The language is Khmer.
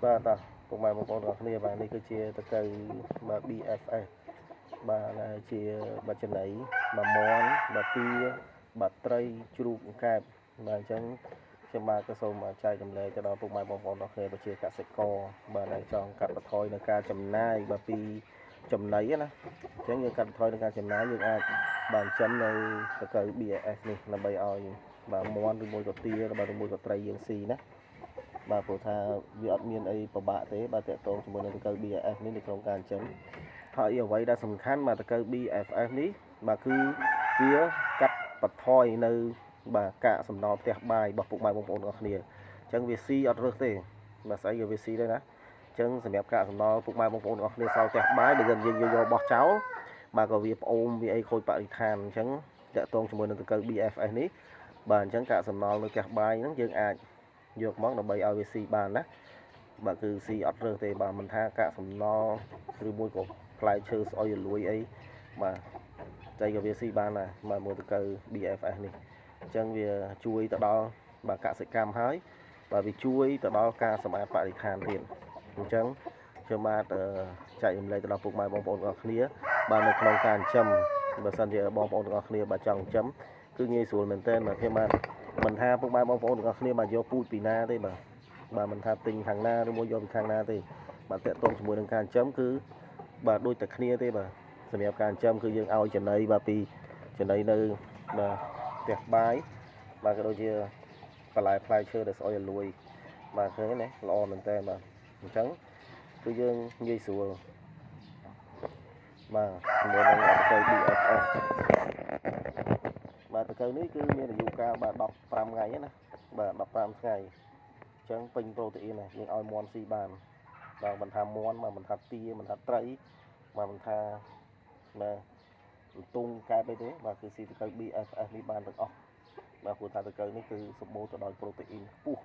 បាទតាពុកម៉ែបងប្អូនទាំងគ្នាបាទនេះគឺជាតកៅបាទ BFS បាទជាបាទចំណីបាទមន់បាទទាបាទត្រីជ្រូកកែបបាទអញ្ចឹងខ្ញុំបាទក៏សូមចែកចម្លែកទៅដល់ពុកម៉ែបងប្អូនទាំងគ្នាប្រជាកសិករបាទដែលចង់កាត់បន្ថយនៅការចំណាយបាទពីចំណីណាអញ្ចឹងយើងកាត់បន្ថយនៅការចំណាយយើងអាចបាទចិញ្ចឹមនៅតកៅ BFS នេះដើម្បីឲ្យបាទមន់ឬមួយក៏ទាបាទឬមួយក៏ត្រីយើងស៊ីណាបាទព្រោះថាវាអត់មានអីពិបាកទេបាទតកតងជាមួយនឹងតកៅ BFF នេះនៅក្នុងការចិញ្ចឹមហើយអ្វីដែលសំខាន់បាទតកៅ BFF នេះបាទគឺវាកាត់បន្ថយនៅបាទកាកសំណល់ផ្ទះបាយរបស់ពុកម៉ែបងប្អូនទាំងគ្នាអញ្ចឹងវាស៊ីអត់រើសទេបាទស្អីក៏វាស៊ីដែរណាអញ្ចឹងសម្រាប់កាកសំណល់ពុកម៉ែបងប្អូនទាំងគ្នាសល់ផ្ទះបាយដែលយើងយកបោះចោលបាទក៏វាផ្អូមវាអីខូចបរិស្ថានអញ្ចឹងតកតងជាមួយនឹងតកៅ BFS នេះបាទអញ្ចឹងកាកសំណល់នៅផ្ទះបាយហ្នឹងយើងអាចយកមកដើម្បីឲ្យវាស៊ីបានណាបាទគឺស៊ីអត់រើសទេបាទមិនថាកាកសំណល់ឬមួយក៏ផ្លែឈើស្អុយរលួយអីបាទចៃក៏វាស៊ីបានដែរបាទមួយតកៅ BFS នេះអញ្ចឹងវាជួយទៅដល់បាទកសិកម្មហើយបាទវាជួយទៅដល់ការសម្អាតបរិស្ថានទៀតអញ្ចឹងខ្ញុំបាទចែករំលែកទៅដល់ពុកម៉ែបងប្អូនទាំងអស់គ្នាបាទនៅក្នុងការចិញ្ចឹមបើសិនជាបងប្អូនទាំងអស់គ្នាបាទចង់ចិញ្ចឹមគឺងាយស្រួលមែនទែនបាទខ្ញុំបាទមិនថាពុកម៉ែបងប្អូនទាំងអស់គ្នាបាទយកពូជពីណាទេបាទមិនថាទិញខាងណាឬមួយយកពីខាងណាទេបាទតកតងជាមួយនឹងការចិញ្ចឹមគឺបាទដូចតែគ្នាទេបាទសម្រាប់ការចិញ្ចឹមគឺយើងឲ្យចំណីបាទពីចំណីនៅបាទផ្ទះបាយបាទក៏ដូចជាបន្លែផ្លែឈើដែលស្អុយរលួយបាទឃើញទេណាល្អមែនតើបាទអញ្ចឹងគឺយើងងាយស្រួលបាទជាមួយនឹងតកៅ BFS បាទតកៅនេះគឺមានអាយុកាលបាទ15ថ្ងៃណាបាទ15ថ្ងៃអញ្ចឹងពេញប្រូតេអ៊ីនណាយើងឲ្យមន់ស៊ីបានបាទមិនថាមន់បាទមិនថាទាមិនថាត្រីបាទមិនថាណាទង់កែបអីទេបាទគឺស៊ីតកៅ BFS នេះបានទាំងអស់បាទព្រោះថាតកៅនេះគឺសម្បូរទៅដោយប្រូតេអ៊ីនខ្ពស់